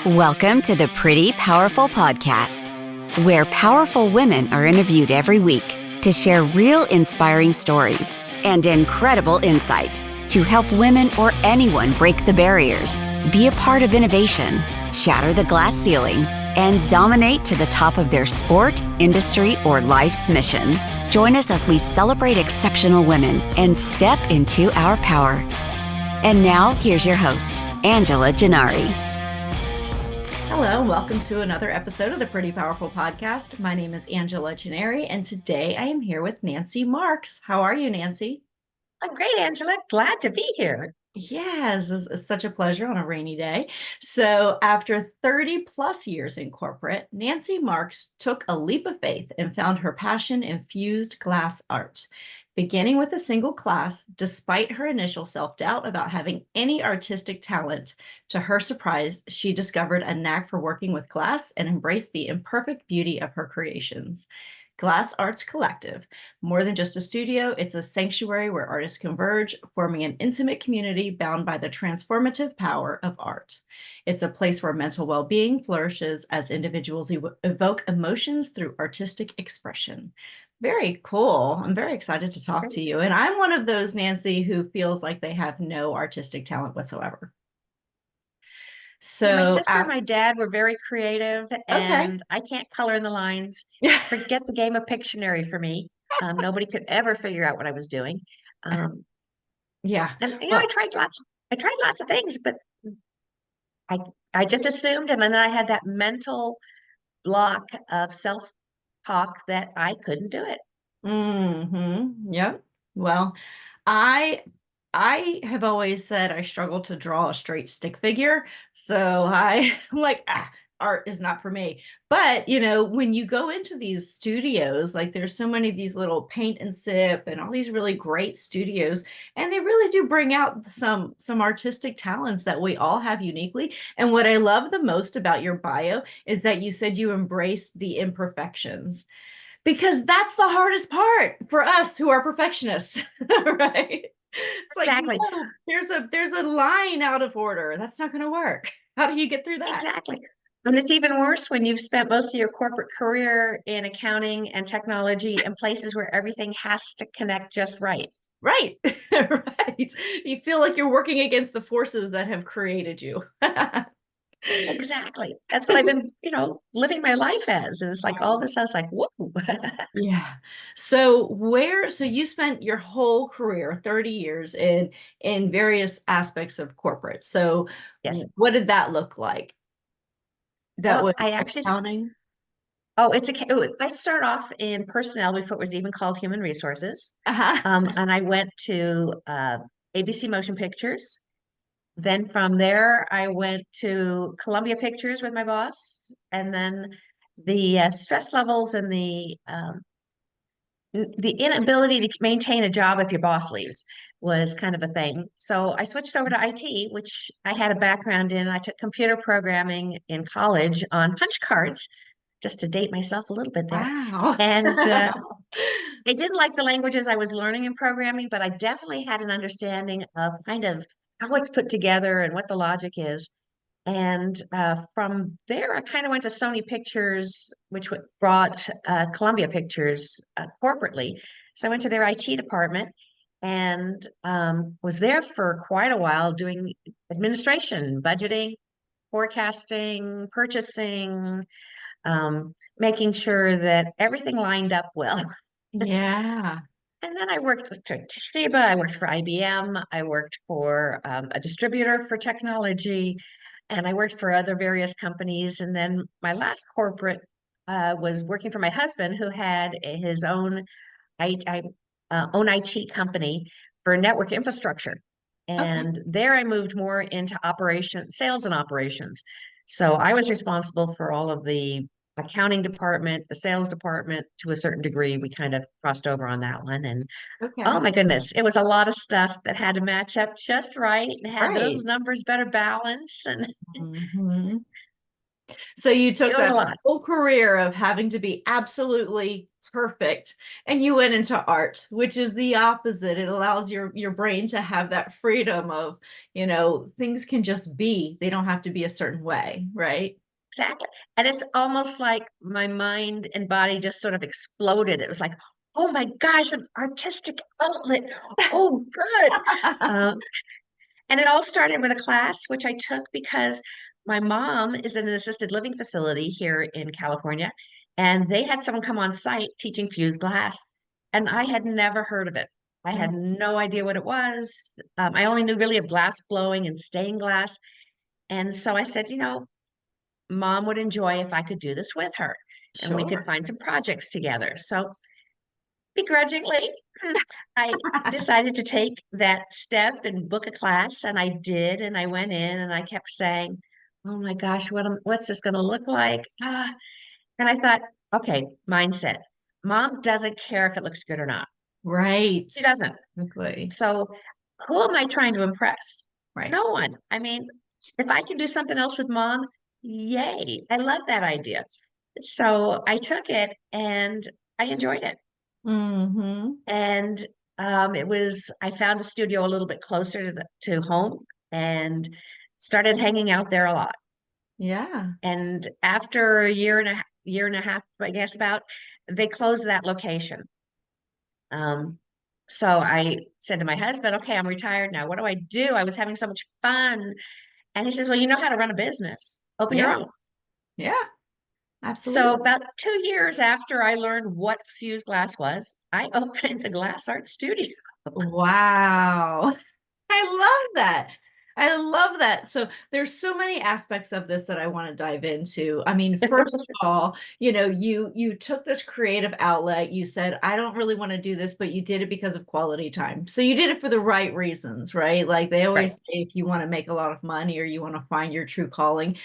Welcome to the Pretty Powerful Podcast, where powerful women are interviewed every week to share real inspiring stories and incredible insight to help women or anyone break the barriers, be a part of innovation, shatter the glass ceiling, and dominate to the top of their sport, industry, or life's mission. Join us as we celebrate exceptional women and step into our power. And now, here's your host, Angela Gennari. Hello, and welcome to another episode of the Pretty Powerful Podcast. My name is Angela Gennari, and today I am here with Nancy Marks. How are you, Nancy? I'm great, Angela. Glad to be here. Yes, it's such a pleasure on a rainy day. So after 30 plus years in corporate, Nancy Marks took a leap of faith and found her passion in fused glass arts. Beginning with a single class, despite her initial self-doubt about having any artistic talent, to her surprise, she discovered a knack for working with glass and embraced the imperfect beauty of her creations. Glass Arts Collective, more than just a studio, it's a sanctuary where artists converge, forming an intimate community bound by the transformative power of art. It's a place where mental well-being flourishes as individuals evoke emotions through artistic expression. Very cool. I'm very excited to talk to you. And I'm one of those, Nancy, who feels like they have no artistic talent whatsoever. So my sister and my dad were very creative, and okay. I can't color in the lines. Forget the game of Pictionary for me. Nobody could ever figure out what I was doing. Yeah. And Well, I tried lots of things, but I I just assumed, and then I had that mental block of self-talk that I couldn't do it. Yep. Well, I I have always said I struggle to draw a straight stick figure. So I'm like, art is not for me. But when you go into these studios, like there's so many of these little paint and sip and all these really great studios, and they really do bring out some artistic talents that we all have uniquely. And what I love the most about your bio is that you said you embraced the imperfections because that's the hardest part for us who are perfectionists, right? It's like, Exactly. no, there's a line out of order. That's not going to work. How do you get through that? Exactly. And it's even worse when you've spent most of your corporate career in accounting and technology and places where everything has to connect just right. Right. Right. You feel like you're working against the forces that have created you. Exactly. That's what I've been, living my life as. And it's like all of a sudden it's like, whoa. Yeah. So you spent your whole career, 30 years in various aspects of corporate. So Yes. what did that look like? That Well, was I actually, accounting. oh, I started off in personnel before it was even called human resources. Uh-huh. And I went to ABC Motion Pictures. Then from there, I went to Columbia Pictures with my boss. And then the stress levels and the inability to maintain a job if your boss leaves was kind of a thing. So I switched over to IT, which I had a background in. I took computer programming in college on punch cards, just to date myself a little bit there. Wow. And I didn't like the languages I was learning in programming, but I definitely had an understanding of kind of how it's put together and what the logic is. And from there, I kind of went to Sony Pictures, which brought Columbia Pictures corporately. So I went to their IT department and was there for quite a while doing administration, budgeting, forecasting, purchasing, making sure that everything lined up well. Yeah. And then I worked for Toshiba, I worked for IBM, I worked for a distributor for technology, and I worked for other various companies. And then my last corporate was working for my husband, who had his own IT company for network infrastructure. Okay. And there I moved more into sales and operations. So I was responsible for all of the accounting department, the sales department to a certain degree. We kind of crossed over on that one. And oh Okay. my goodness, it was a lot of stuff that had to match up just right and had Right. those numbers better balance. And Mhm. So you it took was a that lot. whole career of having to be absolutely perfect. And you went into art, which is the opposite. It allows your brain to have that freedom of, things can just be. They don't have to be a certain way, right? Exactly. And it's almost like my mind and body just sort of exploded. It was like, oh my gosh, an artistic outlet. Oh, good. Um, and it all started with a class which I took because my mom is in an assisted living facility here in California, and they had someone come on site teaching fused glass, and I had never heard of it. I had no idea what it was. I only knew really of glass blowing and stained glass. And so I said, Mom would enjoy if I could do this with her and we could Sure. find some projects together. So begrudgingly, I decided to take that step and book a class, and I did. And I went in and I kept saying, "Oh my gosh, what's this going to look like?" And I thought, okay, mindset. Mom doesn't care if it looks good or not. Right. She doesn't. Exactly. So who am I trying to impress? Right. No one. I mean, if I can do something else with mom, yay. I love that idea. So I took it and I enjoyed it. Mm-hmm. And I found a studio a little bit closer to home and started hanging out there a lot. Yeah. And after a year and a half, I guess about, they closed that location. Um, so I said to my husband, okay, I'm retired now. What do I do? I was having so much fun. And he says, well, you know how to run a business. Open your Yeah. own. Yeah. So Absolutely. about 2 years after I learned what fused glass was, I opened the glass art studio. Wow. I love that. I love that. So there's so many aspects of this that I want to dive into. I mean, first of all, you took this creative outlet. You said, I don't really want to do this, but you did it because of quality time. So you did it for the right reasons, right? Like they Right. always say, if you want to make a lot of money or you want to find your true calling,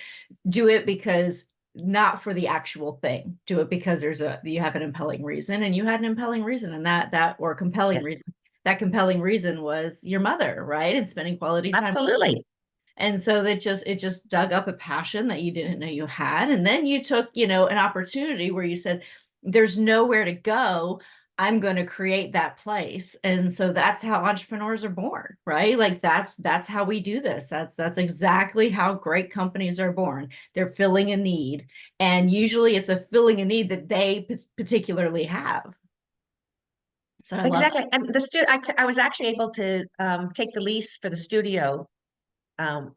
do it because not for the actual thing. Do it because you have an impelling reason, and you had an impelling reason, and that or compelling Yes, reason. That compelling reason was your mother, right? And spending quality time. absolutely. And so it just dug up a passion that you didn't know you had. And then you took, an opportunity where you said, there's nowhere to go. I'm going to create that place. And so that's how entrepreneurs are born, right? Like that's how we do this. That's exactly how great companies are born. They're filling a need. And usually it's a filling a need that they particularly have. So I love Exactly. And I was actually able to take the lease for the studio um,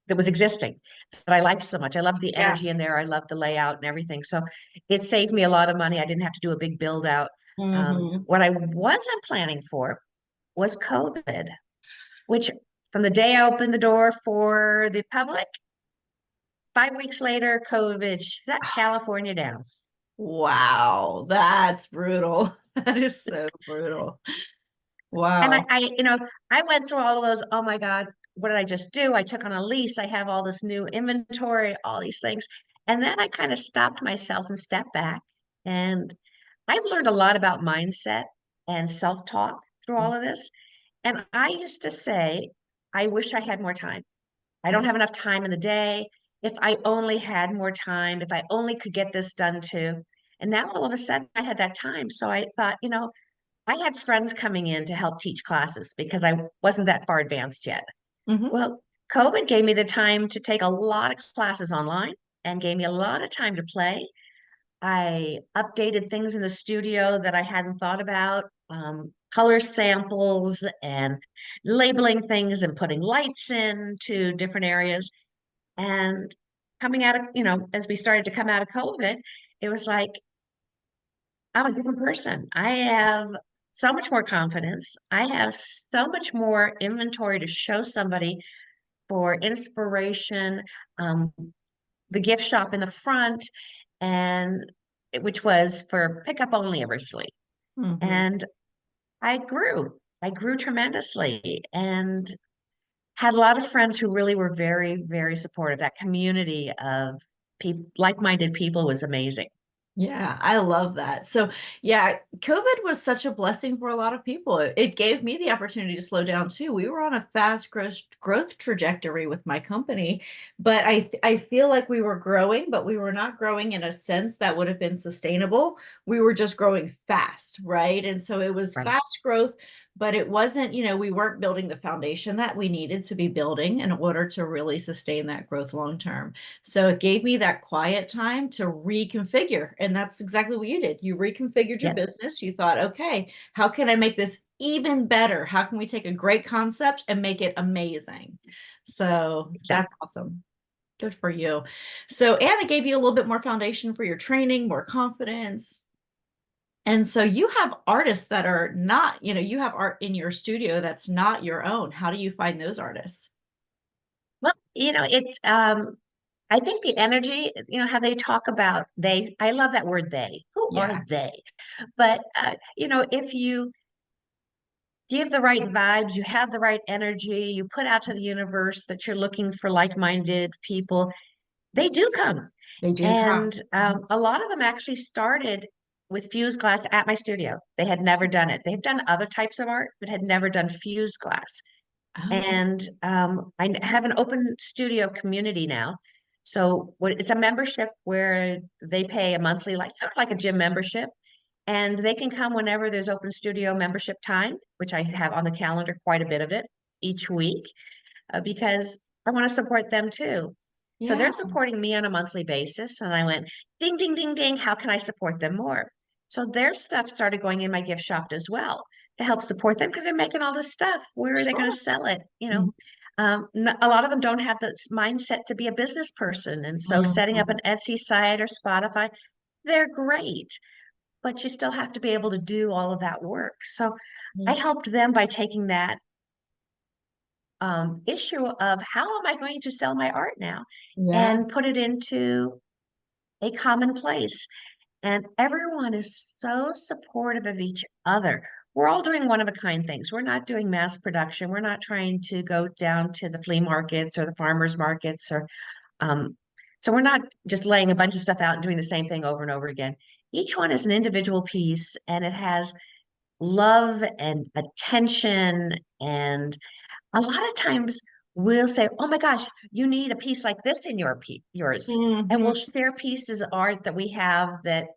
that was existing that I liked so much. I loved the Yeah. energy in there. I loved the layout and everything. So it saved me a lot of money. I didn't have to do a big build out. Hmm. What I wasn't planning for was COVID, which from the day I opened the door for the public, 5 weeks later, COVID shut California down. Wow, that's brutal. That is so brutal. And Wow. I went through all of those. Oh my God, what did I just do? I took on a lease. I have all this new inventory, all these things. And then I kind of stopped myself and stepped back. And I've learned a lot about mindset and self-talk through all of this. And I used to say, I wish I had more time. I don't Yeah. have enough time in the day. If I only had more time, if I only could get this done too. And now all of a sudden I had that time. So I thought, I had friends coming in to help teach classes because I wasn't that far advanced yet. Hmm. Well, COVID gave me the time to take a lot of classes online and gave me a lot of time to play. I updated things in the studio that I hadn't thought about, color samples and labeling things and putting lights into different areas. And coming out of, as we started to come out of COVID, it was like, I'm a different person. I have so much more confidence. I have so much more inventory to show somebody for inspiration. Um, the gift shop in the front, and which was for pickup only originally. Hmm. And I grew. I grew tremendously and had a lot of friends who really were very, very supportive. That community of people, like-minded people was amazing. Yeah, I love that. So, yeah, COVID was such a blessing for a lot of people. It gave me the opportunity to slow down too. We were on a fast growth trajectory with my company, but I feel like we were growing, but we were not growing in a sense that would have been sustainable. We were just growing fast, right? And so it was Right. fast growth, but it wasn't, we weren't building the foundation that we needed to be building in order to really sustain that growth long term. So it gave me that quiet time to reconfigure. And that's exactly what you did. You reconfigured your Yeah, business. You thought, okay, how can I make this even better? How can we take a great concept and make it amazing? So that's exactly. awesome. Good for you. So, and it gave you a little bit more foundation for your training, more confidence. And so you have artists that are not, you have art in your studio that's not your own. How do you find those artists? Well, I think the energy, how they talk about they, I love that word they. Who are Yeah. they? But, if you give the right vibes, you have the right energy, you put out to the universe that you're looking for like-minded people, they do come. They do come. And a lot of them actually started with fused glass at my studio. They had never done it. They've done other types of art, but had never done fused glass. Okay. And I have an open studio community now. So it's a membership where they pay a monthly, like sort of like a gym membership, and they can come whenever there's open studio membership time, which I have on the calendar quite a bit of it each week, because I want to support them too. So Yeah. they're supporting me on a monthly basis, and I went ding, ding, ding, ding. How can I support them more? So their stuff started going in my gift shop as well to help support them because they're making all this stuff. Where are they going to Sure. sell it? Mhm. A lot of them don't have the mindset to be a business person, and so setting up Mhm. an Etsy site or Spotify, they're great, but you still have to be able to do all of that work. So I Yeah. helped them by taking that issue of how am I going to sell my art now Yeah. and put it into a common place. And everyone is so supportive of each other. We're all doing one of a kind things. We're not doing mass production. We're not trying to go down to the flea markets or the farmers markets or um, so we're not just laying a bunch of stuff out and doing the same thing over and over again. Each one is an individual piece and it has love and attention, and a lot of times we'll say, "Oh my gosh, you need a piece like this in yours," and we'll Mhm. share pieces of art that we have that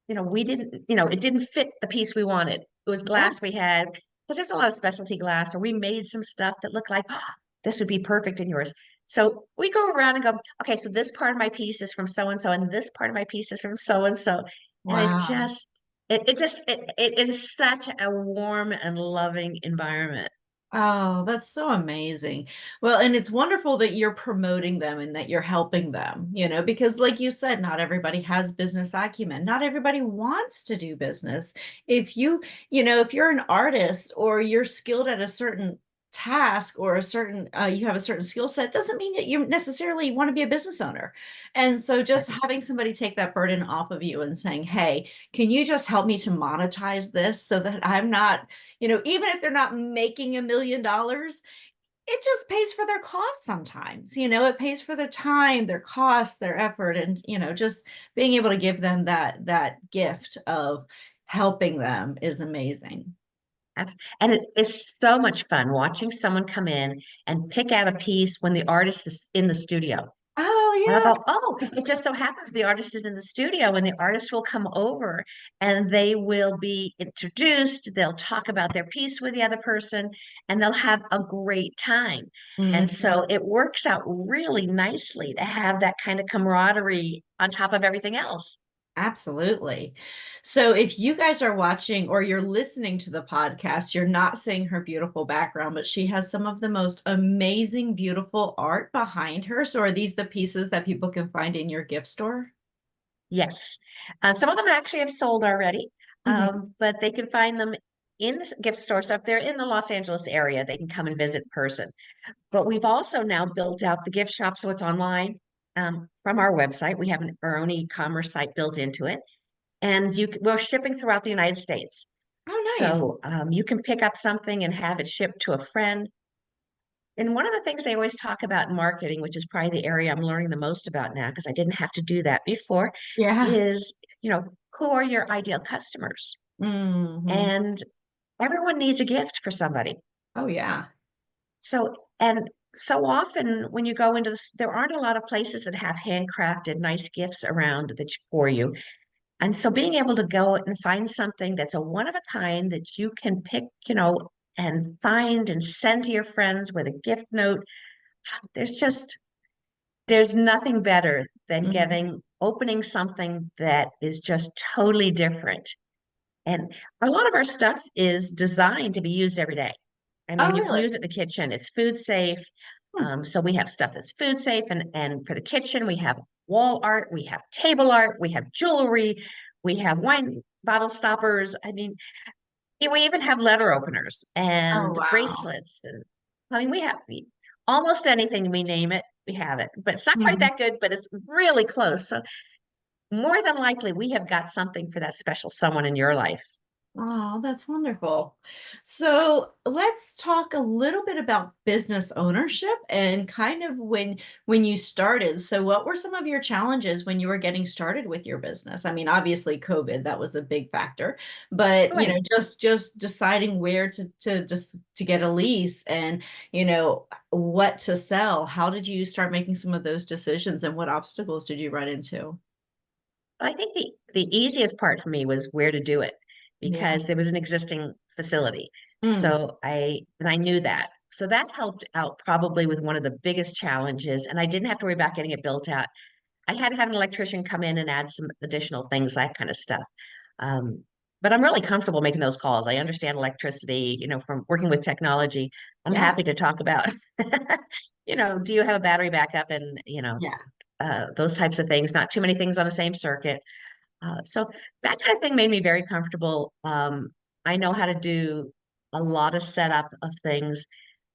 we didn't, it didn't fit the piece we wanted. It was Yeah. glass we had because there's a lot of specialty glass, or we made some stuff that looked like this would be perfect in yours. So we go around and go, okay, so this part of my piece is from so and so, and this part of my piece is from so and so, and Wow. it is such a warm and loving environment. Oh, that's so amazing. Well, and it's wonderful that you're promoting them and that you're helping them, because like you said, not everybody has business acumen. Not everybody wants to do business. If you're an artist or you're skilled at a certain task or you have a certain skill set, doesn't mean that you necessarily want to be a business owner. And so just having somebody take that burden off of you and saying, "Hey, can you just help me to monetize this so that I'm not even if they're not making $1 million, it just pays for their costs sometimes. It pays for their time, their costs, their effort, and just being able to give them that gift of helping them is amazing. And it is so much fun watching someone come in and pick out a piece when the artist is in the studio. And I'll Oh go, oh, it just so happens the artist is in the studio, and the artist will come over and they will be introduced. They'll talk about their piece with the other person and they'll have a great time. yeah. And so it works out really nicely to have that kind of camaraderie on top of everything else. Absolutely. So if you guys are watching or you're listening to the podcast, you're not seeing her beautiful background, but she has some of the most amazing, beautiful art behind her. So are these the pieces that people can find in your gift store? Yes. Some of them actually have sold already, Mhm. but they can find them in the gift store. So if they're in the Los Angeles area, they can come and visit in person. But we've also now built out the gift shop so it's online from our website. We have our own e-commerce site built into it, and we're shipping throughout the United States. Oh, nice. So you can pick up something and have it shipped to a friend. And one of the things they always talk about in marketing, which is probably the area I'm learning the most about now, because I didn't have to do that before, Yeah. is, who are your ideal customers? Hmm. And everyone needs a gift for somebody. Oh, yeah. And so often when you go into this, there aren't a lot of places that have handcrafted nice gifts around for you. And so being able to go and find something that's a one of a kind that you can pick, and find and send to your friends with a gift note, there's just, there's nothing better than Mhm. opening something that is just totally different. And a lot of our stuff is designed to be used every day. I Oh, mean, you can really? use it in the kitchen. It's food safe. Hmm. So we have stuff that's food safe, and for the kitchen, we have wall art, we have table art, we have jewelry, we have wine bottle stoppers. I mean, we even have letter openers Oh, and wow. bracelets. And I mean, almost anything we name it, we have it. But it's not quite Mhm. that good, but it's really close. So more than likely, we have got something for that special someone in your life. Oh, that's wonderful. So let's talk a little bit about business ownership and kind of when you started. So what were some of your challenges when you were getting started with your business? I mean, obviously COVID, that was a big factor, but Right. just deciding where to get a lease and what to sell. How did you start making some of those decisions and what obstacles did you run into? I think the easiest part for me was where to do it Yeah. because there was an existing facility. Mm. And I knew that. So that helped out probably with one of the biggest challenges. And I didn't have to worry about getting it built out. I had to have an electrician come in and add some additional things, that kind of stuff. Um, but I'm really comfortable making those calls. I understand electricity, from working with technology. I'm Yeah. happy to talk about, do you have a battery backup and, Yeah. those types of things, not too many things on the same circuit. So that kind of thing made me very comfortable. I know how to do a lot of setup of things.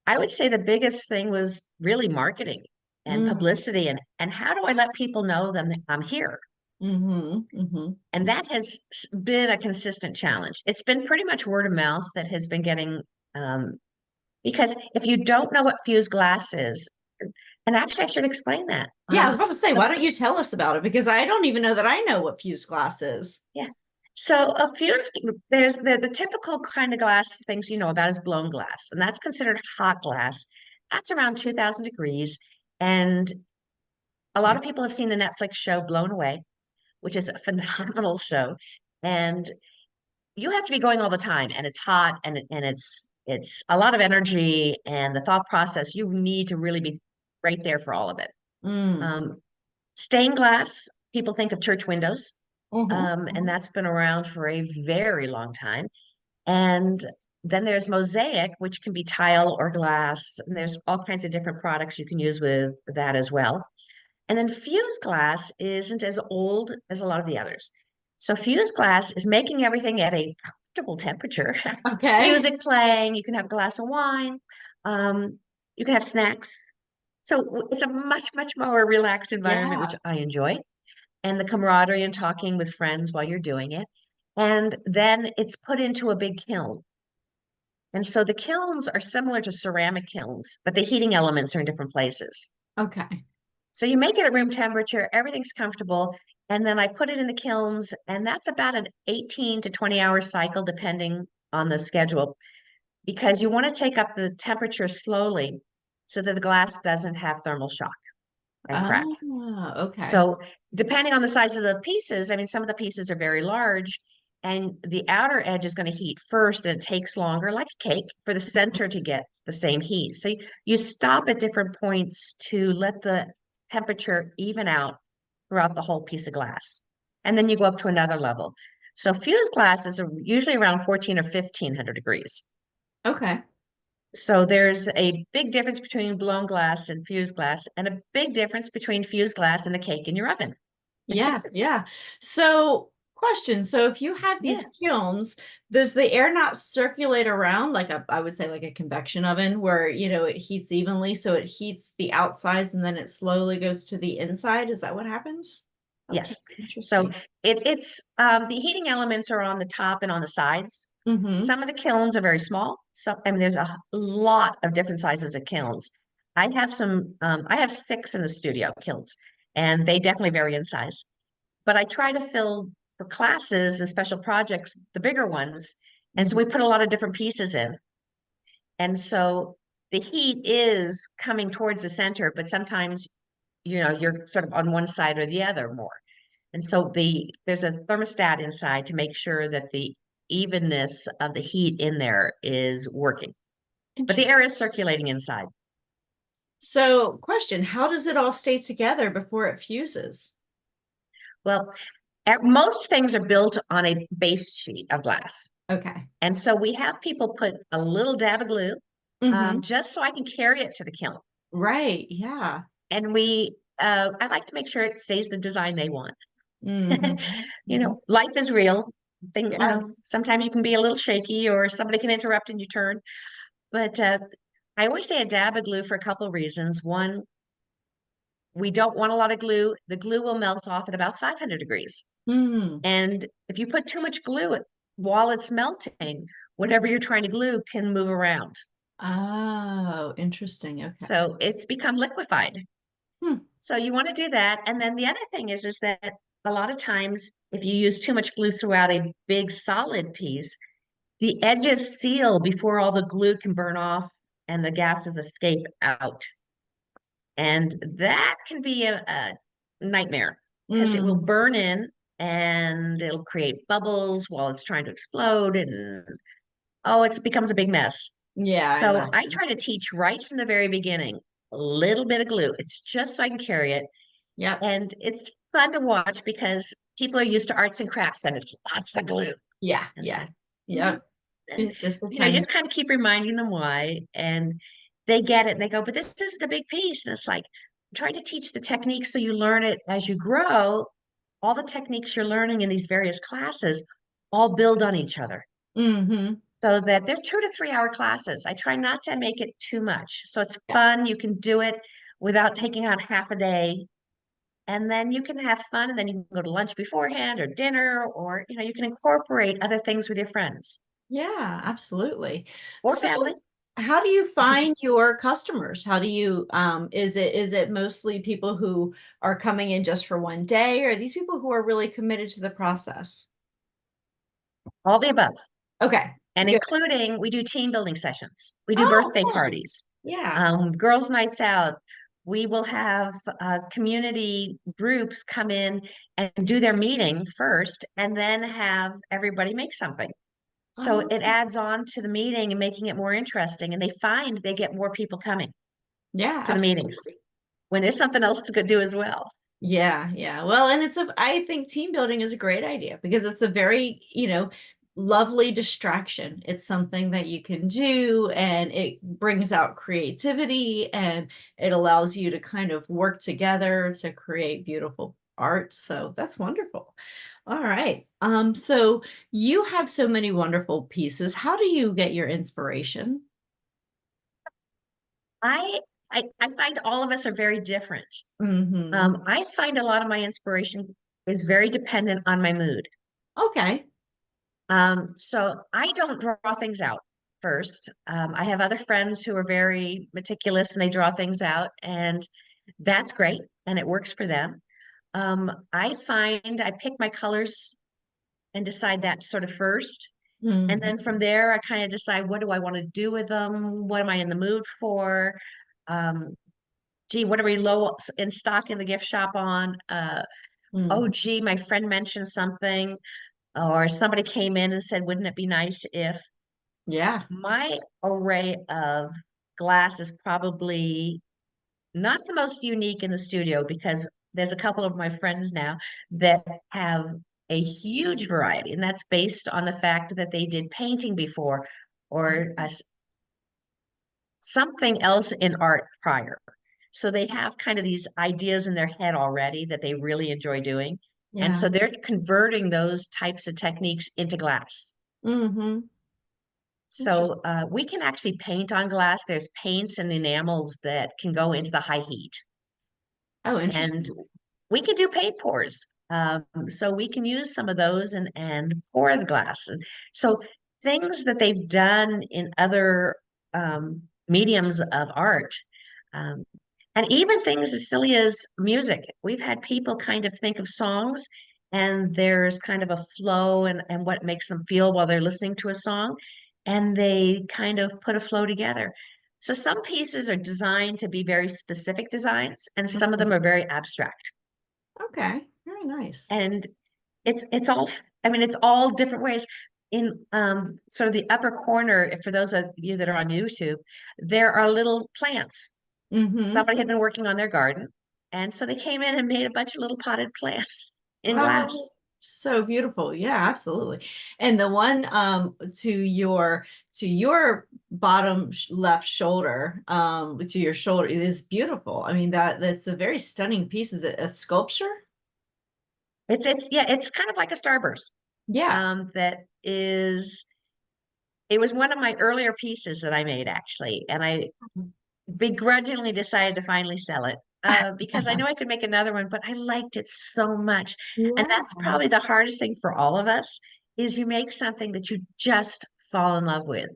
I would say the biggest thing was really marketing and Mm. publicity and how do I let people know that I'm here? Mhm. Mhm. And that has been a consistent challenge. It's been pretty much word of mouth that has been getting, um, because if you don't know what fused glass is, and actually I should explain that. Yeah, I was about to say, A why don't you tell us about it? Because I don't even know that I know what fused glass is. Yeah. So a fused, there's the typical kind of glass things you know about is blown glass, and that's considered hot glass. That's around 2000 degrees. And a lot Okay. of people have seen the Netflix show Blown Away, which is a phenomenal show. And you have to be going all the time, and it's hot and it's a lot of energy and the thought process, you need to really be right there for all of it. Mm. Um, Stained glass, people think of church windows. Mhm. And Mhm. that's been around for a very long time. And then there's mosaic, which can be tile or glass. And there's all kinds of different products you can use with that as well. And then fused glass isn't as old as a lot of the others. So fused glass is making everything at a comfortable temperature. Okay. Music playing, you can have a glass of wine, um, you can have snacks. So it's a much, much more relaxed environment, which Yeah. I enjoy, and the camaraderie and talking with friends while you're doing it. And then it's put into a big kiln. And so the kilns are similar to ceramic kilns, but the heating elements are in different places. Okay. So you make it at room temperature, everything's comfortable, and then I put it in the kilns, and that's about an 18 to 20-hour cycle, depending on the schedule, because you want to take up the temperature slowly so that the glass doesn't have thermal shock and crack. Ah, okay. So depending on the size of the pieces, I mean, some of the pieces are very large and the outer edge is going to heat first and it takes longer, like a cake, for the center to get the same heat. So you stop at different points to let the temperature even out throughout the whole piece of glass. And then you go up to another level. So fused glass is usually around 14 or 1500 degrees. Okay. So there's a big difference between blown glass and fused glass, and a big difference between fused glass and the cake in your oven. Yeah, yeah. So, question. So if you had Yeah. these kilns, does the air not circulate around like I would say like a convection oven where, it heats evenly, so it heats the outsides and then it slowly goes to the inside? Is that what happens? Okay, Yes. So interesting. it's the heating elements are on the top and on the sides. Mm-hmm. Some of the kilns are very small. I mean, there's a lot of different sizes of kilns. I have 6 in the studio kilns, and they definitely vary in size. But I try to fill for classes and special projects, the bigger ones. And so Mm-hmm. we put a lot of different pieces in. And so the heat is coming towards the center, but sometimes, you're sort of on one side or the other more. And so there's a thermostat inside to make sure that the evenness of the heat in there is working. But the Interesting. air is circulating inside. So, question, how does it all stay together before it fuses? Well, most things are built on a base sheet of glass. Okay. And so we have people put a little dab of glue, Mm-hmm. just so I can carry it to the kiln. Right. Yeah. And I like to make sure it stays the design they want. Mm-hmm. Life is real. Yes. Sometimes you can be a little shaky or somebody can interrupt and you turn. But I always say a dab of glue for a couple of reasons. One, we don't want a lot of glue. The glue will melt off at about 500 degrees. Mm. And if you put too much glue while it's melting, whatever you're trying to glue can move around. Oh, interesting. Okay. So it's become liquefied. Hmm. So you want to do that. And then the other thing is that a lot of times if you use too much glue throughout a big solid piece, the edges seal before all the glue can burn off and the gases escape out. And that can be a nightmare because it will Mm. burn in and it'll create bubbles while it's trying to explode. And oh, it becomes a big mess. Yeah, I So I imagine. try to teach right from the very beginning, a little bit of glue. It's just so I can carry it. Yep. And it's fun to watch because people are used to arts and crafts and it's lots of glue. Yeah. And Yeah. so, mhm. Yep. And, It's just a tiny. just kind of keep reminding them why. And they get it and they go, but this isn't a big piece. And it's like, I'm trying to teach the techniques so you learn it as you grow. All the techniques you're learning in these various classes all build on each other Mm-hmm. so that they're 2 to 3 hour classes. I try not to make it too much. So it's Yeah. fun. You can do it without taking on half a day. And then you can have fun and then you can go to lunch beforehand or dinner, or you can incorporate other things with your friends Yeah, absolutely. or family. So, how do you find your customers? How do you is it mostly people who are coming in just for one day, or are these people who are really committed to the process? All the above. Okay, And good. including, we do team building sessions. We do Oh, birthday okay. parties, Yeah. girls' nights out. We will have community groups come in and do their meeting first, and then have everybody make something. So Oh, it adds on to the meeting and making it more interesting. And they find they get more people coming yeah, to the meetings absolutely. when there's something else to go do as well. Yeah, yeah. Well, and I think team building is a great idea because it's a very, lovely distraction. It's something that you can do and it brings out creativity and it allows you to kind of work together to create beautiful art. So that's wonderful. All right. So you have so many wonderful pieces. How do you get your inspiration? I I find all of us are very different. Mm-hmm. I find a lot of my inspiration is very dependent on my mood. Okay. So I don't draw things out first. I have other friends who are very meticulous and they draw things out, and that's great, and it works for them. I find I pick my colors and decide that sort of first. And then from there, I kind of decide what do I want to do with them? What am I in the mood for? Um, Gee, what are we low in stock in the gift shop on? Oh, Mm-hmm. gee, my friend mentioned something, or somebody came in and said, wouldn't it be nice if Yeah. my array of glass is probably not the most unique in the studio because there's a couple of my friends now that have a huge variety, and that's based on the fact that they did painting before or something else in art prior. So they have kind of these ideas in their head already that they really enjoy doing. And Yeah. so they're converting those types of techniques into glass. Mm-hmm. So we can actually paint on glass. There's paints and enamels that can go into the high heat. Oh, And interesting. we can do paint pours. So we can use some of those and pour the glass. And so things that they've done in other mediums of art. Um, and even things as silly as music. We've had people kind of think of songs and there's kind of a flow and what makes them feel while they're listening to a song. And they kind of put a flow together. So some pieces are designed to be very specific designs, and some of them are very abstract. Okay, very nice. And it's all, I mean, it's all different ways. In sort of the upper corner, for those of you that are on YouTube, there are little plants. Mm-hmm. Somebody had been working on their garden, and so they came in and made a bunch of little potted plants in Oh, glass. so beautiful. Yeah, absolutely. And the one to your bottom left shoulder, to your shoulder, it is beautiful. I mean, that's a very stunning piece. Is it a sculpture? It's yeah, it's kind of like a starburst. Yeah. That is, it was one of my earlier pieces that I made actually, and I begrudgingly decided to finally sell it because I knew I could make another one, but I liked it so much. And that's Yeah. probably the hardest thing for all of us is you make something that you just fall in love with.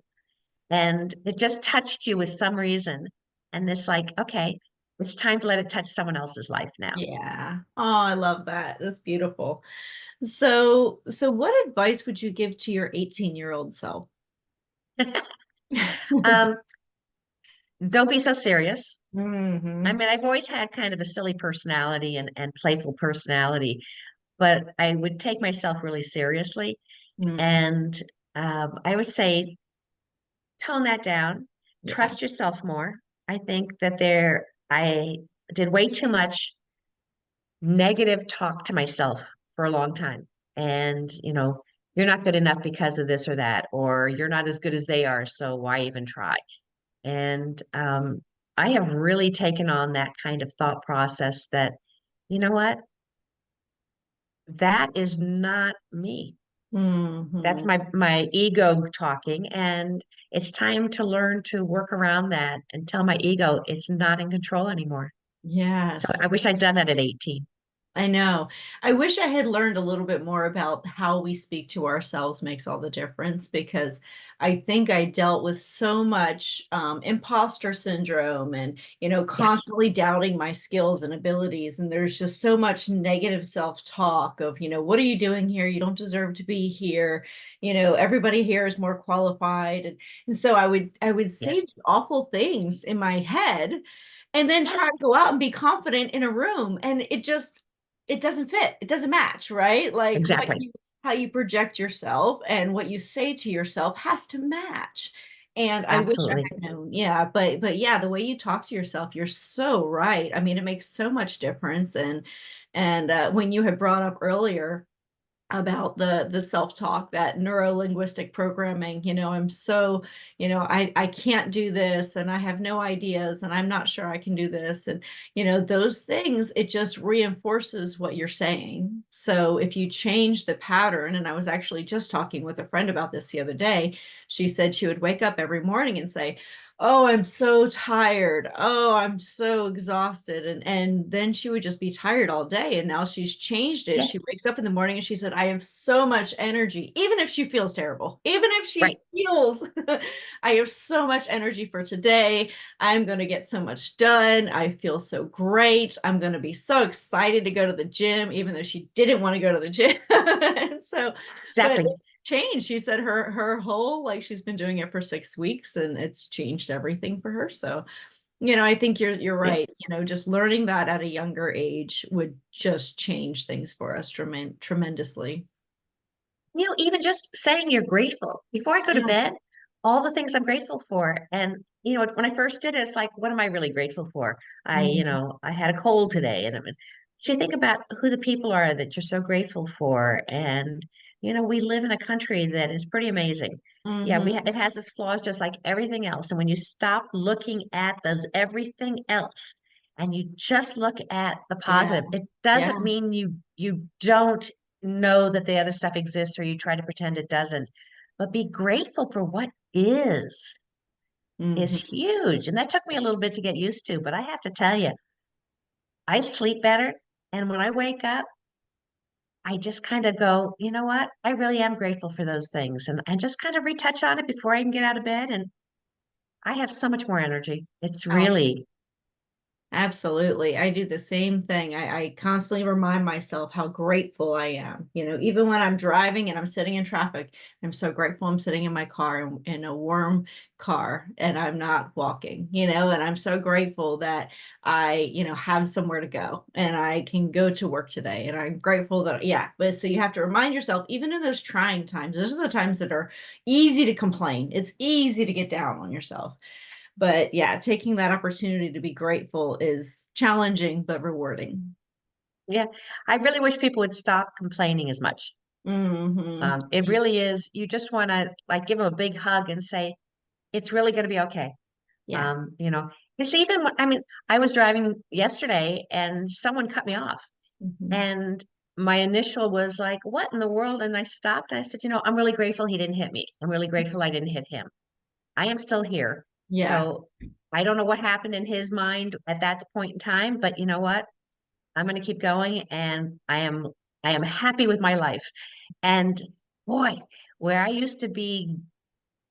And it just touched you with some reason. And it's like, okay, it's time to let it touch someone else's life now. Yeah. Oh, I love that. That's beautiful. So what advice would you give to your 18-year-old self? Um, don't be so serious. I Hmm. mean, I've always had kind of a silly personality and playful personality, but I would take myself really seriously. Hmm. And I would say tone that down, Yeah. trust yourself more. I think that I did way too much negative talk to myself for a long time. And, you're not good enough because of this or that, or you're not as good as they are. So why even try? And I have really taken on that kind of thought process that, you know what? That is not me. That's Hmm. my ego talking, and it's time to learn to work around that and tell my ego it's not in control anymore. So Yes. I wish I'd done that at 18. I know. I wish I had learned a little bit more about how we speak to ourselves makes all the difference because I think I dealt with so much imposter syndrome and, Yes, constantly doubting my skills and abilities. And there's just so much negative self-talk of, what are you doing here? You don't deserve to be here. Everybody here is more qualified. And so I would say yes, these awful things in my head and then try yes, to go out and be confident in a room. And it doesn't fit. It doesn't match, right? Like exactly. how you project yourself and what you say to yourself has to match. And I wish I Absolutely. had known. Yeah, but yeah, the way you talk to yourself, you're so right. I mean, it makes so much difference. And when you had brought up earlier about the self-talk, that neuro-linguistic programming, I'm so, I can't do this and I have no ideas and I'm not sure I can do this. And those things, it just reinforces what you're saying. So if you change the pattern, and I was actually just talking with a friend about this the other day, she said she would wake up every morning and say, oh, I'm so tired. Oh, I'm so exhausted. And then she would just be tired all day. And now she's changed it. Yeah, She wakes up in the morning and she said, I have so much energy, even if she feels terrible, even if right. she feels I have so much energy for today. I'm going to get so much done. I feel so great. I'm going to be so excited to go to the gym, even though she didn't want to go to the gym. And so, but Exactly. changed. She said her whole, like, she's been doing it for 6 weeks and it's changed everything for her. So, I think you're Yeah. right. Just learning that at a younger age would just change things for us tremendously. Even just saying you're grateful before I go to Yeah. bed, all the things I'm grateful for. And, when I first did it, it's like, what am I really grateful for? Mhm. I had a cold today. And I mean, so you think about who the people are that you're so grateful for. And, we live in a country that is pretty amazing. Yeah, Mhm. it has its flaws just like everything else. And when you stop looking at those everything else and you just look at the Yeah. positive, it Yeah. doesn't mean you don't know that the other stuff exists or you try to pretend it doesn't. But be grateful for what is Mhm. huge. And that took me a little bit to get used to, but I have to tell you, I sleep better. And when I wake up, I just kind of go, you know what? I really am grateful for those things. And I just kind of retouch on it before I can get out of bed. And I have so much more energy. It's really, Absolutely. I do the same thing. I constantly remind myself how grateful I am. Even when I'm driving and I'm sitting in traffic, I'm so grateful I'm sitting in my car in a warm car and I'm not walking, and I'm so grateful that I, have somewhere to go and I can go to work today. And I'm grateful that, yeah. But so you have to remind yourself, even in those trying times, those are the times that are easy to complain. It's easy to get down on yourself. But yeah, taking that opportunity to be grateful is challenging but rewarding. yeah. I really wish people would stop complaining as much. Hmm. It really is. You just want to like give them a big hug and say, it's really going to be okay. Yeah. You know, it's even, I mean, I was driving yesterday and someone cut me off. Hmm. And my initial was like, what in the world? And I stopped. And I said, I'm really grateful he didn't hit me. I'm really grateful I didn't hit him. I am still here. Yeah. So I don't know what happened in his mind at that point in time, but you know what? I'm going to keep going and I am happy with my life. And boy, where I used to be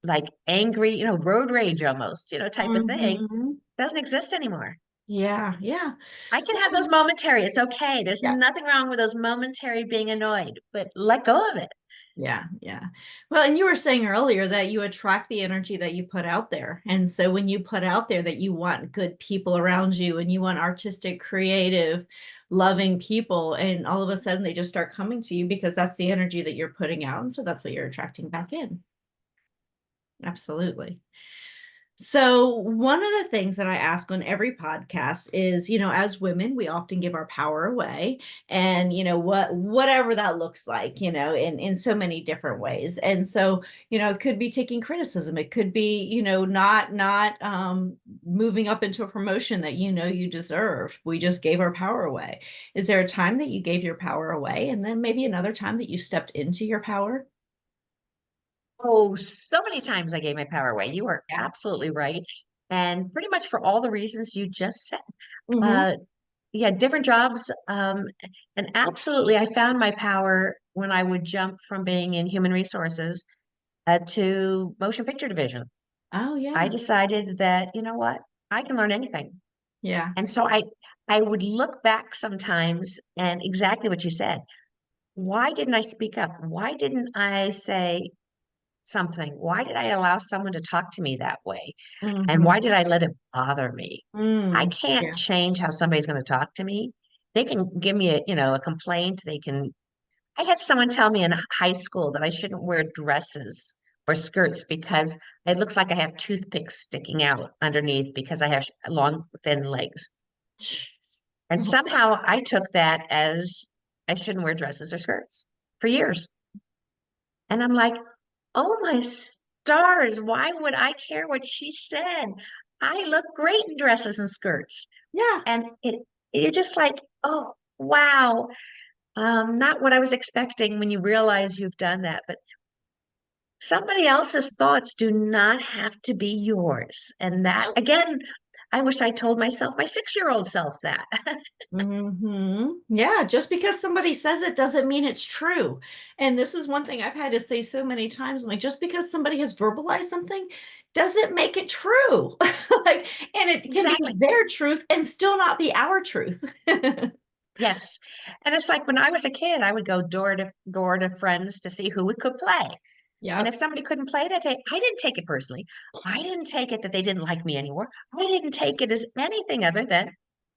like angry, road rage almost, type of thing, Hmm. doesn't exist anymore. Yeah. Yeah. I can have those momentary. It's okay. There's Yeah. nothing wrong with those momentary being annoyed, but let go of it. Yeah, yeah. Well, and you were saying earlier that you attract the energy that you put out there. And so when you put out there that you want good people around you and you want artistic, creative, loving people, and all of a sudden they just start coming to you because that's the energy that you're putting out. And so that's what you're attracting back in. Absolutely. So, one of the things that I ask on every podcast is, as women, we often give our power away and, whatever that looks like, in so many different ways. And so, it could be taking criticism. It could be, not moving up into a promotion that you deserved. We just gave our power away. Is there a time that you gave your power away and then maybe another time that you stepped into your power? Oh, so many times I gave my power away. You are absolutely right. And pretty much for all the reasons you just said. Hmm. Uh, yeah, different jobs. And absolutely, I found my power when I would jump from being in human resources to motion picture division. Oh, I yeah. decided that, you know what, I can learn anything. Yeah. And so I would look back sometimes and exactly what you said. Why didn't I speak up? Why didn't I say something? Why did I allow someone to talk to me that way? And Hmm. why did I let it bother me? I Mm. can't Yeah. change how somebody's going to talk to me. They can give me a complaint. They can. I had someone tell me in high school that I shouldn't wear dresses or skirts because it looks like I have toothpicks sticking out underneath because I have long, thin legs. Jeez. And Oh, somehow I took that as I shouldn't wear dresses or skirts for years. And I'm like, oh my stars, why would I care what she said? I look great in dresses and skirts. yeah. And you're just like, oh, wow. Not what I was expecting when you realize you've done that. But somebody else's thoughts do not have to be yours. And that, Nope. again, I wish I told myself, my 6-year-old self that. Yeah, just because somebody says it doesn't mean it's true. And this is one thing I've had to say so many times. I'm like, just because somebody has verbalized something doesn't make it true. Like, and it can be Exactly. their truth and still not be our truth. Yes. And it's like when I was a kid, I would go door to door to friends to see who we could play. And if Yep. somebody couldn't play that day, I didn't take it personally. I didn't take it that they didn't like me anymore. I didn't take it as anything other than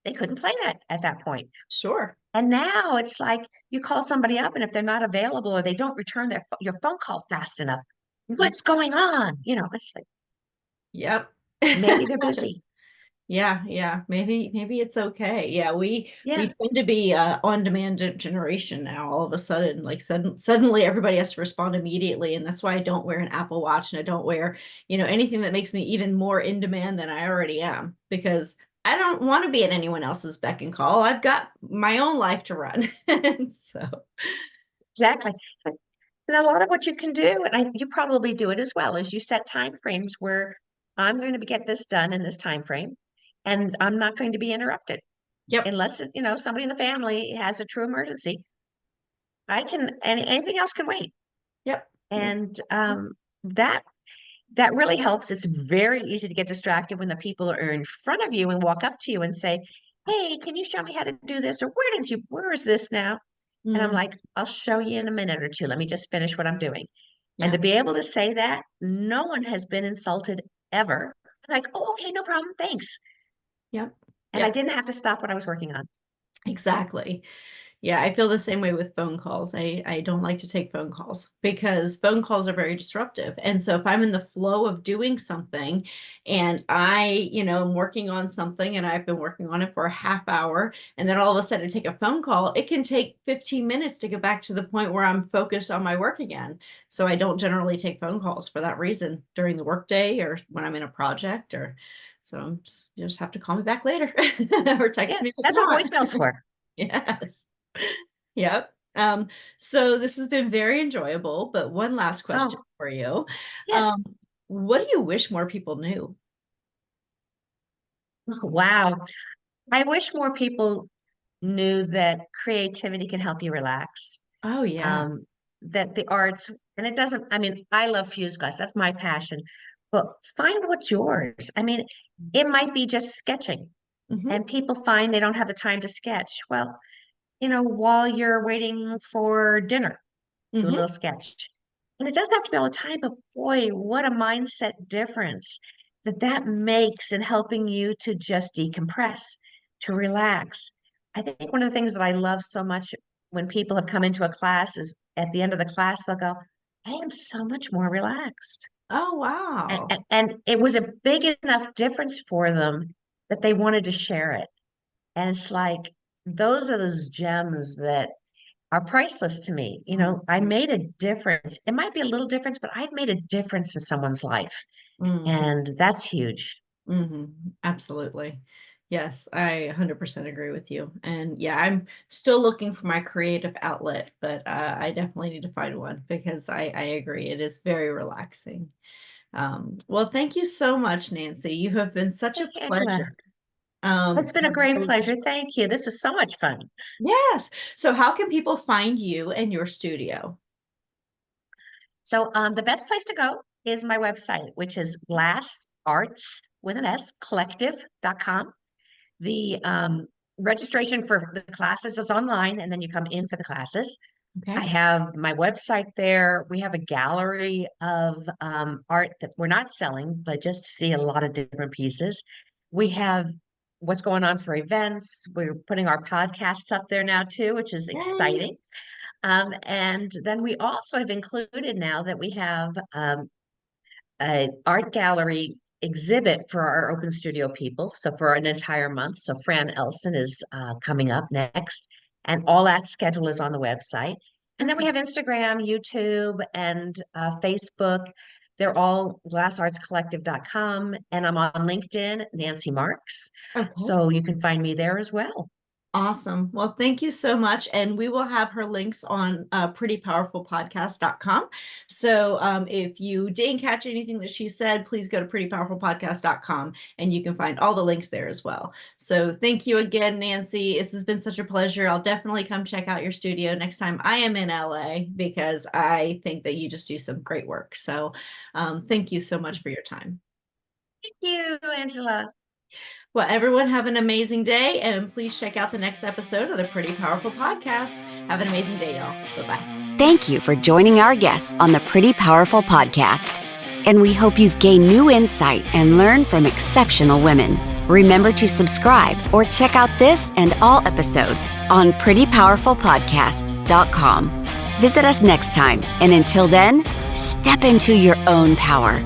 they couldn't play that at that point. Sure. And now it's like you call somebody up, and if they're not available or they don't return your phone call fast enough, what's going on? It's like Yep. maybe they're busy. Yeah, yeah. Maybe it's okay. Yeah, we Yeah, tend to be on-demand generation now. All of a sudden, like suddenly everybody has to respond immediately, and that's why I don't wear an Apple Watch and I don't wear, anything that makes me even more in demand than I already am because I don't want to be at anyone else's beck and call. I've got my own life to run. So, exactly. And a lot of what you can do, and you probably do it as well, is you set time frames where I'm going to get this done in this time frame, and I'm not going to be interrupted yep. unless it's, somebody in the family has a true emergency. anything else can wait. Yep. And that really helps. It's very easy to get distracted when the people are in front of you and walk up to you and say, "Hey, can you show me how to do this?" Or where is this now? And I'm Mhm. like, "I'll show you in a minute or two. Let me just finish what I'm doing." And Yeah. to be able to say that, no one has been insulted ever. Like, "Oh, okay, no problem. Thanks." Yep. And I Yep. didn't have to stop what I was working on. Exactly. Yeah, I feel the same way with phone calls. I don't like to take phone calls because phone calls are very disruptive. And so if I'm in the flow of doing something and am working on something and I've been working on it for a half hour and then all of a sudden I take a phone call, it can take 15 minutes to get back to the point where I'm focused on my work again. So I don't generally take phone calls for that reason during the workday or when I'm in a project or so you just have to call me back later or Yeah, text me if that's you what want. voicemail's for. Yes. Yep. So this has been very enjoyable, but one last question Oh, for you. yes. Um, what do you wish more people knew? Wow. I wish more people knew that creativity can help you relax. Oh, yeah. That the arts, and it doesn't, I mean, I love fuse glass. That's my passion. But find what's yours. I mean, it might be just sketching, Hmm. and people find they don't have the time to sketch. Well, while you're waiting for dinner, do a Hmm. little sketch. And it doesn't have to be all the time, but boy, what a mindset difference that makes in helping you to just decompress, to relax. I think one of the things that I love so much when people have come into a class is at the end of the class, they'll go, "I am so much more relaxed." Oh, And, wow. and it was a big enough difference for them that they wanted to share it. And it's like, those are those gems that are priceless to me. I Mhm. made a difference. It might be a little difference, but I've made a difference in someone's life. Mhm. And that's huge. Mhm. Absolutely. Yes, I 100% agree with you. And yeah, I'm still looking for my creative outlet, but I definitely need to find one because I agree. It is very relaxing. Well, thank you so much, Nancy. You have been such Hey, a Angela, pleasure. it's been a I've great really- pleasure. Thank you. This was so much fun. yes. So, how can people find you and your studio? So, the best place to go is my website, which is glassarts with an S, collective.com. The registration for the classes is online, and then you come in for the classes. I Okay. have my website there. We have a gallery of art that we're not selling, but just to see a lot of different pieces. We have what's going on for events. We're putting our podcasts up there now too, which is Yay. exciting. And then we also have included now that we have an art gallery exhibit for our open studio people. So for an entire month. So Fran Elson is coming up next, and all that schedule is on the website. And then we Okay. have Instagram, YouTube, and Facebook. They're all glassartscollective.com. And I'm on LinkedIn, Nancy Marks. Okay. So you can find me there as well. Awesome. Well, thank you so much. And we will have her links on prettypowerfulpodcast.com. So if you didn't catch anything that she said, please go to prettypowerfulpodcast.com and you can find all the links there as well. So thank you again, Nancy. This has been such a pleasure. I'll definitely come check out your studio next time I am in LA because I think that you just do some great work. So thank you so much for your time. Thank you, Angela. Well, everyone have an amazing day and please check out the next episode of the Pretty Powerful Podcast. Have an amazing day, y'all. Bye-bye. Thank you for joining our guests on the Pretty Powerful Podcast. And we hope you've gained new insight and learned from exceptional women. Remember to subscribe or check out this and all episodes on prettypowerfulpodcast.com. Visit us next time, and until then, step into your own power.